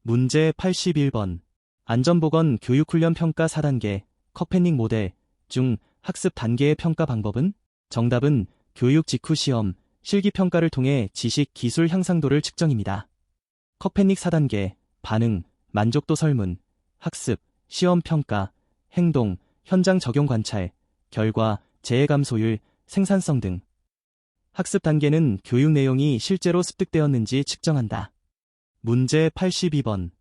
문제 81번. 안전보건 교육훈련 평가 4단계, 커패닉 모델 중 학습 단계의 평가 방법은? 정답은 교육 직후 시험, 실기평가를 통해 지식, 기술 향상도를 측정입니다. 커패닉 4단계, 반응, 만족도 설문, 학습, 시험 평가, 행동, 현장 적용 관찰, 결과, 재해감 소율, 생산성 등. 학습 단계는 교육 내용이 실제로 습득되었는지 측정한다. 문제 82번.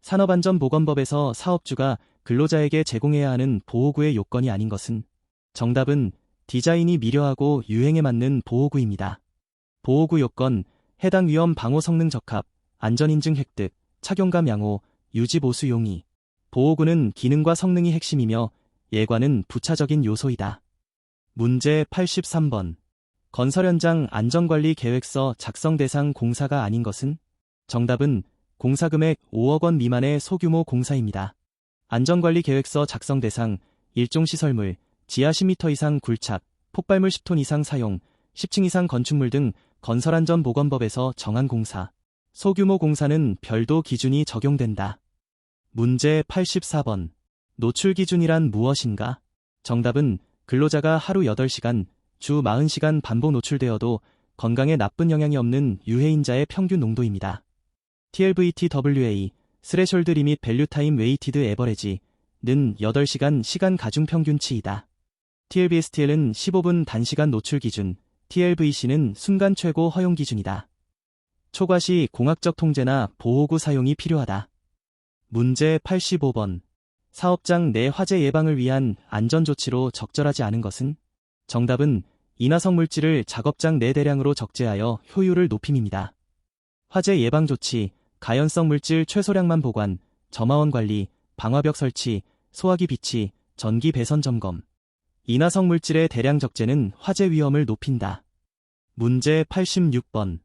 산업안전보건법에서 사업주가 근로자에게 제공해야 하는 보호구의 요건이 아닌 것은? 정답은 디자인이 미려하고 유행에 맞는 보호구입니다. 보호구 요건, 해당 위험 방호 성능 적합, 안전인증 획득, 착용감 양호, 유지 보수 용의. 보호구는 기능과 성능이 핵심이며 예관은 부차적인 요소이다. 문제 83번. 건설 현장 안전관리 계획서 작성 대상 공사가 아닌 것은? 정답은 공사금액 5억 원 미만의 소규모 공사입니다. 안전관리 계획서 작성 대상, 일종 시설물, 지하 10m 이상 굴착, 폭발물 10톤 이상 사용, 10층 이상 건축물 등 건설안전보건법에서 정한 공사. 소규모 공사는 별도 기준이 적용된다. 문제 84번. 노출 기준이란 무엇인가? 정답은 근로자가 하루 8시간, 주 40시간 반복 노출되어도 건강에 나쁜 영향이 없는 유해인자의 평균 농도입니다. TLVTWA, 스레숄드 리밋 밸류 타임 웨이티드 에버리지는 8시간 시간 가중 평균치이다. TLBSTL은 15분 단시간 노출 기준, TLVC는 순간 최고 허용 기준이다. 초과 시 공학적 통제나 보호구 사용이 필요하다. 문제 85번. 사업장 내 화재 예방을 위한 안전조치로 적절하지 않은 것은? 정답은 인화성 물질을 작업장 내 대량으로 적재하여 효율을 높임입니다. 화재 예방 조치, 가연성 물질 최소량만 보관, 점화원 관리, 방화벽 설치, 소화기 비치, 전기 배선 점검. 인화성 물질의 대량 적재는 화재 위험을 높인다. 문제 86번.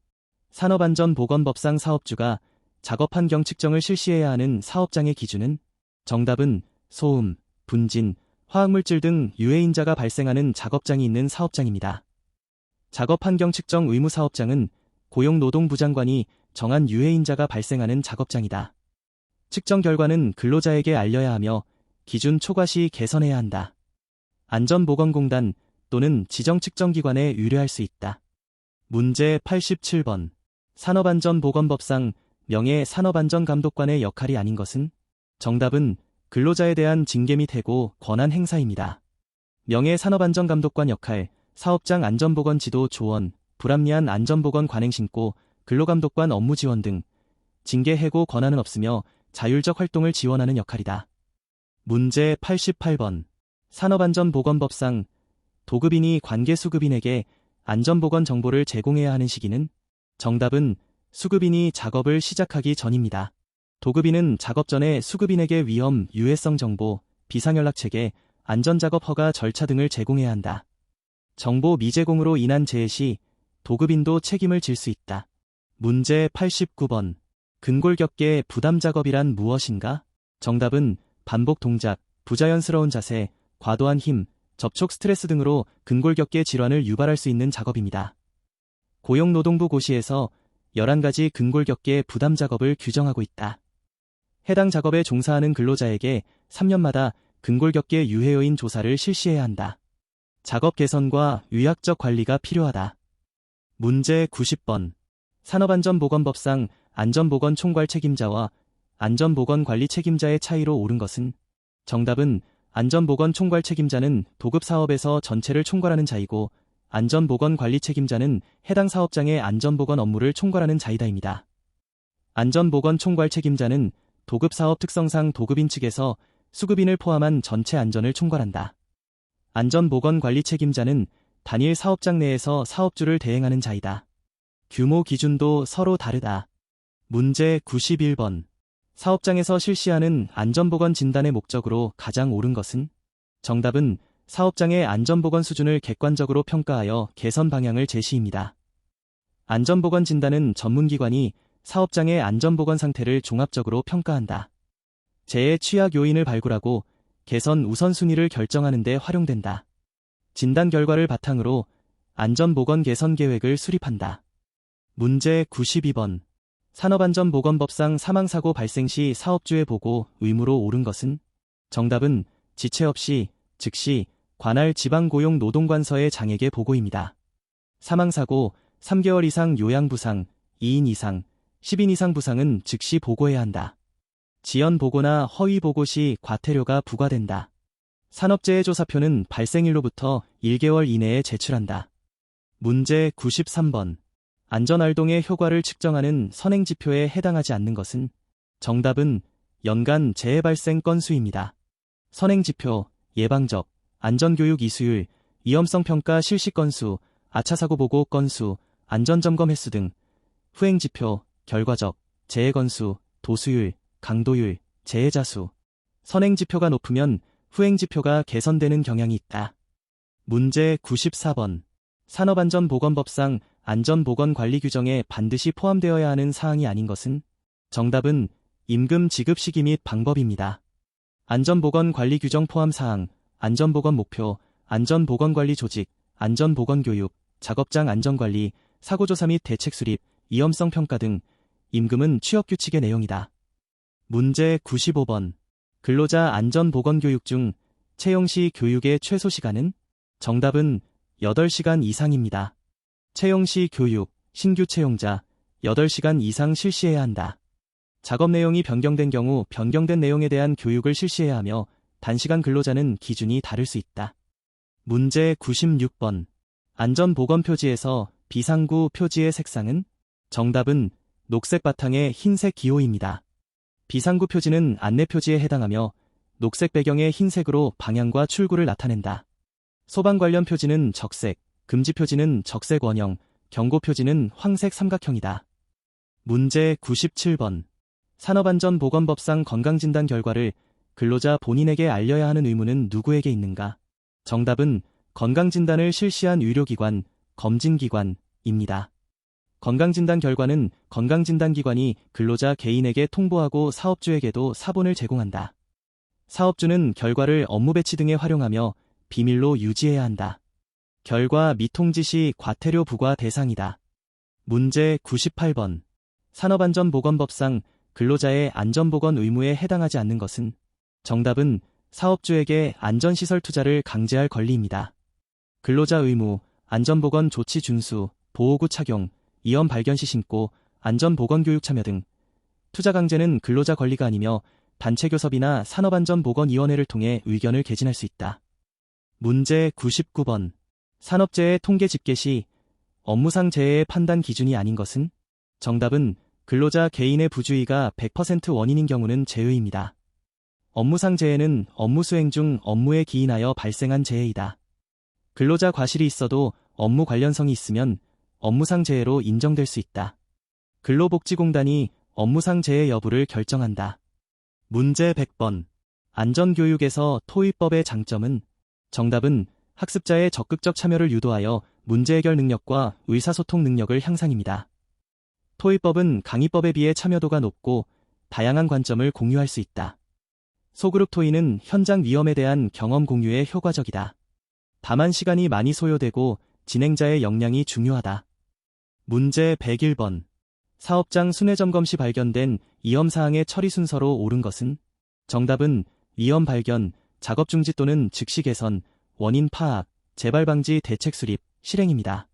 산업안전보건법상 사업주가 작업 환경 측정을 실시해야 하는 사업장의 기준은? 정답은 소음, 분진, 화학물질 등 유해인자가 발생하는 작업장이 있는 사업장입니다. 작업 환경 측정 의무 사업장은 고용노동부 장관이 정한 유해인자가 발생하는 작업장이다. 측정 결과는 근로자에게 알려야 하며 기준 초과 시 개선해야 한다. 안전보건공단 또는 지정 측정기관에 의뢰할 수 있다. 문제 87번. 산업안전보건법상 명예산업안전감독관의 역할이 아닌 것은? 정답은 근로자에 대한 징계 및 해고, 권한 행사입니다. 명예산업안전감독관 역할, 사업장 안전보건 지도 조언, 불합리한 안전보건 관행 신고, 근로감독관 업무 지원 등 징계 해고 권한은 없으며 자율적 활동을 지원하는 역할이다. 문제 88번. 산업안전보건법상 도급인이 관계수급인에게 안전보건 정보를 제공해야 하는 시기는? 정답은 수급인이 작업을 시작하기 전입니다. 도급인은 작업 전에 수급인에게 위험, 유해성 정보, 비상연락체계, 안전작업 허가 절차 등을 제공해야 한다. 정보 미제공으로 인한 재해 시 도급인도 책임을 질 수 있다. 문제 89번. 근골격계 부담작업이란 무엇인가? 정답은 반복 동작, 부자연스러운 자세, 과도한 힘, 접촉 스트레스 등으로 근골격계 질환을 유발할 수 있는 작업입니다. 고용노동부 고시에서 11가지 근골격계 부담작업을 규정하고 있다. 해당 작업에 종사하는 근로자에게 3년마다 근골격계 유해 요인 조사를 실시해야 한다. 작업 개선과 의학적 관리가 필요하다. 문제 90번. 산업안전보건법상 안전보건 총괄 책임자와 안전보건 관리 책임자의 차이로 옳은 것은? 정답은 안전보건 총괄 책임자는 도급 사업에서 전체를 총괄하는 자이고 안전보건 관리 책임자는 해당 사업장의 안전보건 업무를 총괄하는 자이다입니다. 안전보건 총괄 책임자는 도급 사업 특성상 도급인 측에서 수급인을 포함한 전체 안전을 총괄한다. 안전보건 관리 책임자는 단일 사업장 내에서 사업주를 대행하는 자이다. 규모 기준도 서로 다르다. 문제 91번. 사업장에서 실시하는 안전보건 진단의 목적으로 가장 옳은 것은? 정답은 사업장의 안전보건 수준을 객관적으로 평가하여 개선 방향을 제시입니다. 안전보건 진단은 전문기관이 사업장의 안전보건 상태를 종합적으로 평가한다. 재해 취약 요인을 발굴하고 개선 우선순위를 결정하는 데 활용된다. 진단 결과를 바탕으로 안전보건 개선 계획을 수립한다. 문제 92번. 산업안전보건법상 사망사고 발생 시 사업주의 보고 의무로 옳은 것은? 정답은 지체 없이, 즉시, 관할 지방고용노동관서의 장에게 보고입니다. 사망사고, 3개월 이상 요양부상, 2인 이상, 10인 이상 부상은 즉시 보고해야 한다. 지연보고나 허위보고 시 과태료가 부과된다. 산업재해조사표는 발생일로부터 1개월 이내에 제출한다. 문제 93번. 안전활동의 효과를 측정하는 선행지표에 해당하지 않는 것은? 정답은 연간 재해 발생 건수입니다. 선행지표, 예방적, 안전교육 이수율, 위험성평가 실시 건수, 아차사고 보고 건수, 안전점검 횟수 등. 후행지표, 결과적, 재해 건수, 도수율, 강도율, 재해자 수. 선행지표가 높으면 후행지표가 개선되는 경향이 있다. 문제 94번. 산업안전보건법상 안전보건관리 규정에 반드시 포함되어야 하는 사항이 아닌 것은? 정답은 임금 지급 시기 및 방법입니다. 안전보건관리 규정 포함 사항, 안전보건 목표, 안전보건관리 조직, 안전보건교육, 작업장 안전관리, 사고조사 및 대책 수립, 위험성 평가 등. 임금은 취업규칙의 내용이다. 문제 95번. 근로자 안전보건교육 중 채용 시 교육의 최소 시간은? 정답은 8시간 이상입니다. 채용 시 교육, 신규 채용자 8시간 이상 실시해야 한다. 작업 내용이 변경된 경우 변경된 내용에 대한 교육을 실시해야 하며 단시간 근로자는 기준이 다를 수 있다. 문제 96번. 안전보건 표지에서 비상구 표지의 색상은? 정답은 녹색 바탕에 흰색 기호입니다. 비상구 표지는 안내 표지에 해당하며 녹색 배경에 흰색으로 방향과 출구를 나타낸다. 소방 관련 표지는 적색, 금지 표지는 적색 원형, 경고 표지는 황색 삼각형이다. 문제 97번. 산업안전보건법상 건강진단 결과를 근로자 본인에게 알려야 하는 의무는 누구에게 있는가? 정답은 건강진단을 실시한 의료기관, 검진기관입니다. 건강진단 결과는 건강진단기관이 근로자 개인에게 통보하고 사업주에게도 사본을 제공한다. 사업주는 결과를 업무 배치 등에 활용하며 비밀로 유지해야 한다. 결과 미통지 시 과태료 부과 대상이다. 문제 98번. 산업안전보건법상 근로자의 안전보건 의무에 해당하지 않는 것은? 정답은 사업주에게 안전시설 투자를 강제할 권리입니다. 근로자 의무, 안전보건 조치 준수, 보호구 착용, 위험 발견 시 신고, 안전보건교육 참여 등. 투자 강제는 근로자 권리가 아니며 단체교섭이나 산업안전보건위원회를 통해 의견을 개진할 수 있다. 문제 99번. 산업재해 통계 집계 시 업무상 재해의 판단 기준이 아닌 것은? 정답은 근로자 개인의 부주의가 100% 원인인 경우는 재해입니다. 업무상 재해는 업무 수행 중 업무에 기인하여 발생한 재해이다. 근로자 과실이 있어도 업무 관련성이 있으면 업무상 재해로 인정될 수 있다. 근로복지공단이 업무상 재해 여부를 결정한다. 문제 100번. 안전교육에서 토의법의 장점은? 정답은 학습자의 적극적 참여를 유도하여 문제 해결 능력과 의사소통 능력을 향상입니다. 토의법은 강의법에 비해 참여도가 높고 다양한 관점을 공유할 수 있다. 소그룹 토의는 현장 위험에 대한 경험 공유에 효과적이다. 다만 시간이 많이 소요되고 진행자의 역량이 중요하다. 문제 101번. 사업장 순회점검 시 발견된 위험사항의 처리 순서로 옳은 것은? 정답은 위험 발견, 작업 중지 또는 즉시 개선, 원인 파악, 재발 방지 대책 수립, 실행입니다.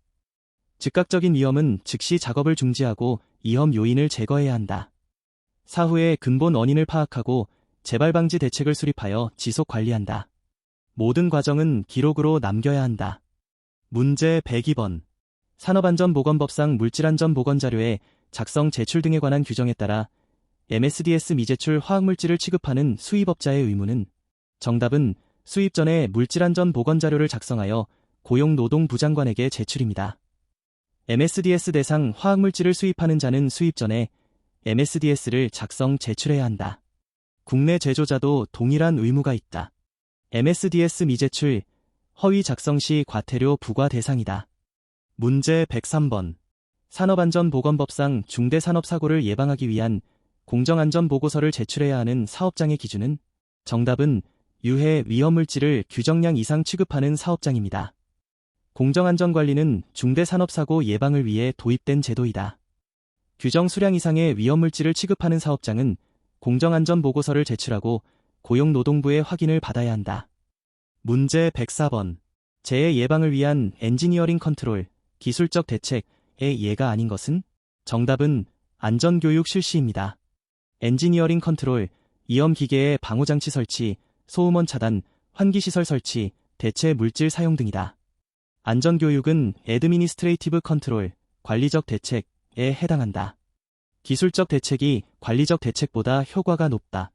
즉각적인 위험은 즉시 작업을 중지하고 위험 요인을 제거해야 한다. 사후에 근본 원인을 파악하고 재발 방지 대책을 수립하여 지속 관리한다. 모든 과정은 기록으로 남겨야 한다. 문제 102번. 산업안전보건법상 물질안전보건자료의 작성 제출 등에 관한 규정에 따라 MSDS 미제출 화학물질을 취급하는 수입업자의 의무는? 정답은 수입 전에 물질안전보건자료를 작성하여 고용노동부 장관에게 제출입니다. MSDS 대상 화학물질을 수입하는 자는 수입 전에 MSDS를 작성 제출해야 한다. 국내 제조자도 동일한 의무가 있다. MSDS 미제출, 허위 작성 시 과태료 부과 대상이다. 문제 103번. 산업안전보건법상 중대산업사고를 예방하기 위한 공정안전보고서를 제출해야 하는 사업장의 기준은? 정답은 유해 위험물질을 규정량 이상 취급하는 사업장입니다. 공정안전관리는 중대산업사고 예방을 위해 도입된 제도이다. 규정 수량 이상의 위험물질을 취급하는 사업장은 공정안전보고서를 제출하고 고용노동부의 확인을 받아야 한다. 문제 104번. 재해 예방을 위한 엔지니어링 컨트롤, 기술적 대책의 예가 아닌 것은? 정답은 안전교육 실시입니다. 엔지니어링 컨트롤, 이염기계의 방호장치 설치, 소음원 차단, 환기시설 설치, 대체 물질 사용 등이다. 안전교육은 애드미니스트레이티브 컨트롤, 관리적 대책에 해당한다. 기술적 대책이 관리적 대책보다 효과가 높다.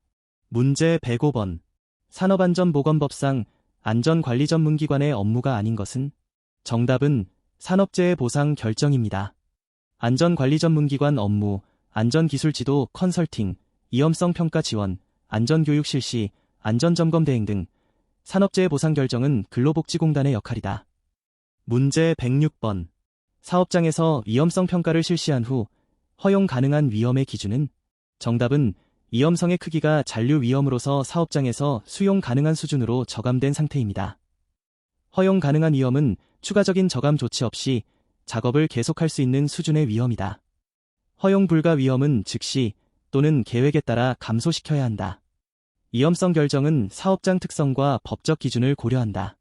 문제 105번. 산업안전보건법상 안전관리전문기관의 업무가 아닌 것은? 정답은 산업재해 보상 결정입니다. 안전관리전문기관 업무, 안전기술지도 컨설팅, 위험성 평가 지원, 안전교육 실시, 안전점검 대행 등 산업재해 보상 결정은 근로복지공단의 역할이다. 문제 106번. 사업장에서 위험성 평가를 실시한 후 허용 가능한 위험의 기준은? 정답은 위험성의 크기가 잔류 위험으로서 사업장에서 수용 가능한 수준으로 저감된 상태입니다. 허용 가능한 위험은 추가적인 저감 조치 없이 작업을 계속할 수 있는 수준의 위험이다. 허용 불가 위험은 즉시 또는 계획에 따라 감소시켜야 한다. 위험성 결정은 사업장 특성과 법적 기준을 고려한다.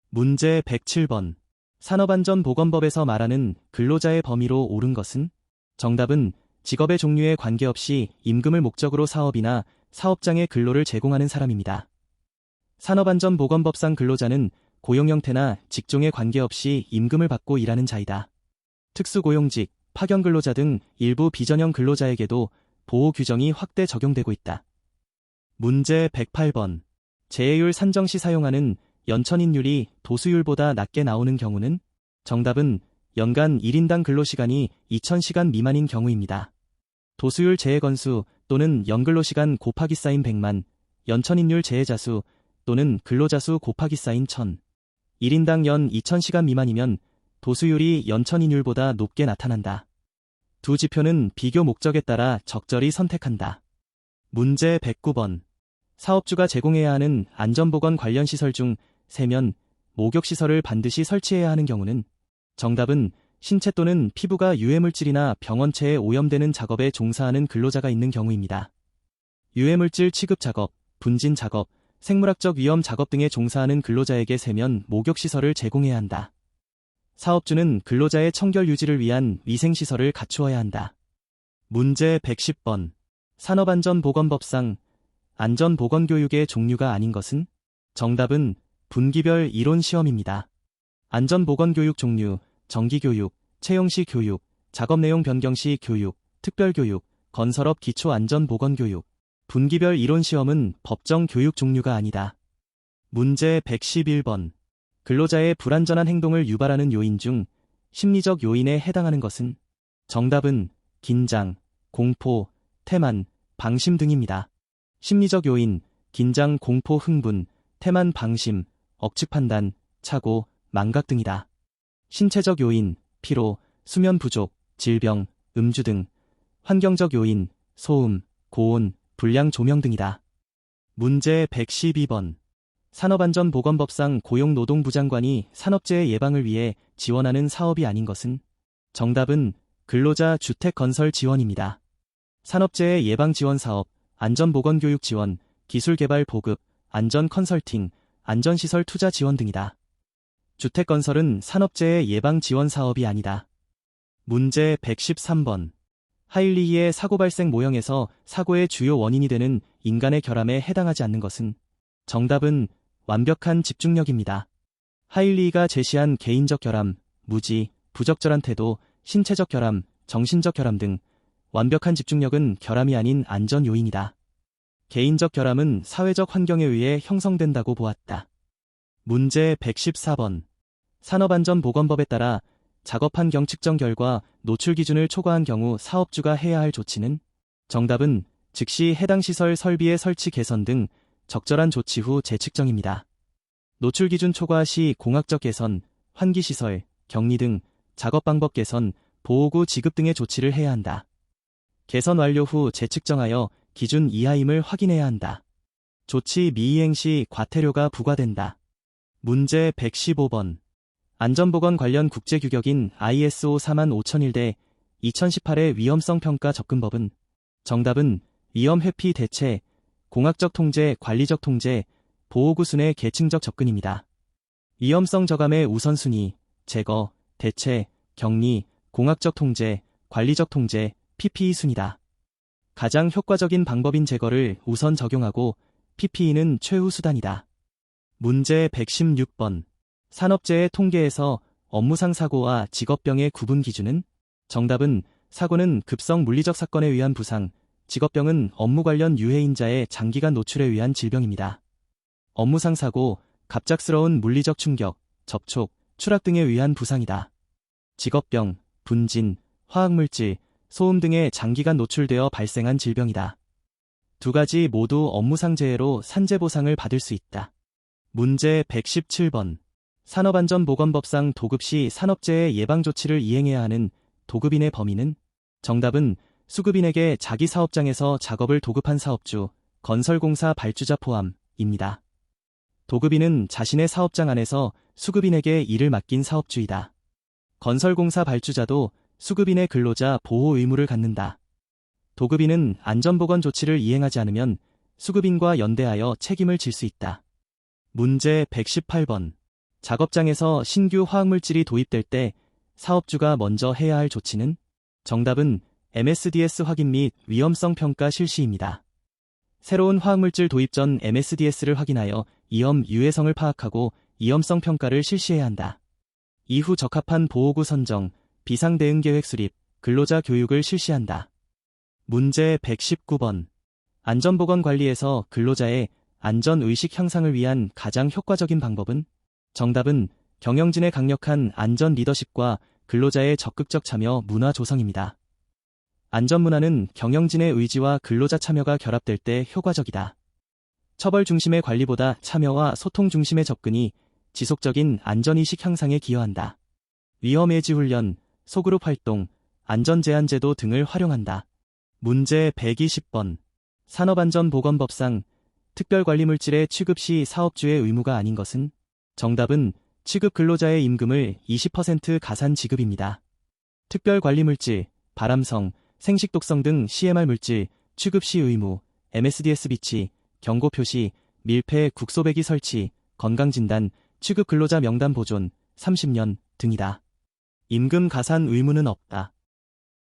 문제 107번. 산업안전보건법에서 말하는 근로자의 범위로 옳은 것은? 정답은 직업의 종류에 관계없이 임금을 목적으로 사업이나 사업장에 근로를 제공하는 사람입니다. 산업안전보건법상 근로자는 고용 형태나 직종에 관계없이 임금을 받고 일하는 자이다. 특수고용직, 파견근로자 등 일부 비전형 근로자에게도 보호 규정이 확대 적용되고 있다. 문제 108번. 재해율 산정 시 사용하는 연천인율이 도수율보다 낮게 나오는 경우는? 정답은 연간 1인당 근로시간이 2000시간 미만인 경우입니다. 도수율 재해 건수 또는 연근로시간 곱하기 쌓인 100만, 연천인율 재해자수 또는 근로자수 곱하기 쌓인 1000. 1인당 연 2000시간 미만이면 도수율이 연천인율보다 높게 나타난다. 두 지표는 비교 목적에 따라 적절히 선택한다. 문제 109번. 사업주가 제공해야 하는 안전보건 관련 시설 중 세면, 목욕시설을 반드시 설치해야 하는 경우는? 정답은 신체 또는 피부가 유해물질이나 병원체에 오염되는 작업에 종사하는 근로자가 있는 경우입니다. 유해물질 취급 작업, 분진 작업, 생물학적 위험 작업 등에 종사하는 근로자에게 세면, 목욕시설을 제공해야 한다. 사업주는 근로자의 청결 유지를 위한 위생시설을 갖추어야 한다. 문제 110번. 산업안전보건법상 안전보건교육의 종류가 아닌 것은? 정답은 분기별 이론시험입니다. 안전보건교육 종류, 정기교육, 채용시 교육, 작업내용 변경시 교육, 특별교육, 건설업 기초안전보건교육. 분기별 이론시험은 법정 교육 종류가 아니다. 문제 111번. 근로자의 불안전한 행동을 유발하는 요인 중 심리적 요인에 해당하는 것은? 정답은 긴장, 공포, 태만, 방심 등입니다. 심리적 요인, 긴장, 공포, 흥분, 태만, 방심, 억측 판단, 착오, 망각 등이다. 신체적 요인, 피로, 수면 부족, 질병, 음주 등. 환경적 요인, 소음, 고온, 불량 조명 등이다. 문제 112번. 산업안전보건법상 고용노동부 장관이 산업재해 예방을 위해 지원하는 사업이 아닌 것은? 정답은 근로자 주택건설 지원입니다. 산업재해 예방 지원 사업, 안전보건교육 지원, 기술개발 보급, 안전컨설팅, 안전시설 투자 지원 등이다. 주택건설은 산업재해 예방 지원 사업이 아니다. 문제 113번. 하일리히의 사고 발생 모형에서 사고의 주요 원인이 되는 인간의 결함에 해당하지 않는 것은? 정답은 완벽한 집중력입니다. 하일리히가 제시한 개인적 결함, 무지, 부적절한 태도, 신체적 결함, 정신적 결함 등 완벽한 집중력은 결함이 아닌 안전 요인이다. 개인적 결함은 사회적 환경에 의해 형성된다고 보았다. 문제 114번. 산업안전보건법에 따라 작업환경 측정 결과 노출 기준을 초과한 경우 사업주가 해야 할 조치는? 정답은 즉시 해당 시설 설비의 설치 개선 등 적절한 조치 후 재측정입니다. 노출 기준 초과 시 공학적 개선, 환기시설, 격리 등 작업 방법 개선, 보호구 지급 등의 조치를 해야 한다. 개선 완료 후 재측정하여 기준 이하임을 확인해야 한다. 조치 미이행 시 과태료가 부과된다. 문제 115번. 안전보건 관련 국제규격인 ISO 45001대 2018의 위험성 평가 접근법은 정답은 위험 회피 대체, 공학적 통제, 관리적 통제, 보호구순의 계층적 접근입니다. 위험성 저감의 우선순위, 제거, 대체, 격리, 공학적 통제, 관리적 통제, PPE 순이다. 가장 효과적인 방법인 제거를 우선 적용하고 PPE는 최후 수단이다. 문제 116번. 산업재해 통계에서 업무상 사고와 직업병의 구분 기준은? 정답은 사고는 급성 물리적 사건에 의한 부상, 직업병은 업무 관련 유해인자의 장기간 노출에 의한 질병입니다. 업무상 사고, 갑작스러운 물리적 충격, 접촉, 추락 등에 의한 부상이다. 직업병, 분진, 화학물질, 소음 등에 장기간 노출되어 발생한 질병이다. 두 가지 모두 업무상 재해로 산재보상을 받을 수 있다. 문제 117번. 산업안전보건법상 도급 시 산업재해 예방조치를 이행해야 하는 도급인의 범위는? 정답은 수급인에게 자기 사업장에서 작업을 도급한 사업주, 건설공사 발주자 포함입니다. 도급인은 자신의 사업장 안에서 수급인에게 일을 맡긴 사업주이다. 건설공사 발주자도 수급인의 근로자 보호 의무를 갖는다. 도급인은 안전보건 조치를 이행하지 않으면 수급인과 연대하여 책임을 질 수 있다. 문제 118번. 작업장에서 신규 화학물질이 도입될 때 사업주가 먼저 해야 할 조치는? 정답은 MSDS 확인 및 위험성 평가 실시입니다. 새로운 화학물질 도입 전 MSDS를 확인하여 위험 유해성을 파악하고 위험성 평가를 실시해야 한다. 이후 적합한 보호구 선정, 비상대응계획 수립, 근로자 교육을 실시한다. 문제 119번. 안전보건관리에서 근로자의 안전의식 향상을 위한 가장 효과적인 방법은? 정답은 경영진의 강력한 안전 리더십과 근로자의 적극적 참여 문화 조성입니다. 안전문화는 경영진의 의지와 근로자 참여가 결합될 때 효과적이다. 처벌 중심의 관리보다 참여와 소통 중심의 접근이 지속적인 안전의식 향상에 기여한다. 위험예지 훈련, 소그룹 활동, 안전제한제도 등을 활용한다. 문제 120번. 산업안전보건법상 특별관리물질의 취급 시 사업주의 의무가 아닌 것은? 정답은 취급 근로자의 임금을 20% 가산 지급입니다. 특별관리물질, 발암성, 생식독성 등 CMR 물질, 취급 시 의무, MSDS 비치, 경고표시, 밀폐 국소배기 설치, 건강진단, 취급 근로자 명단 보존, 30년 등이다. 임금 가산 의무는 없다.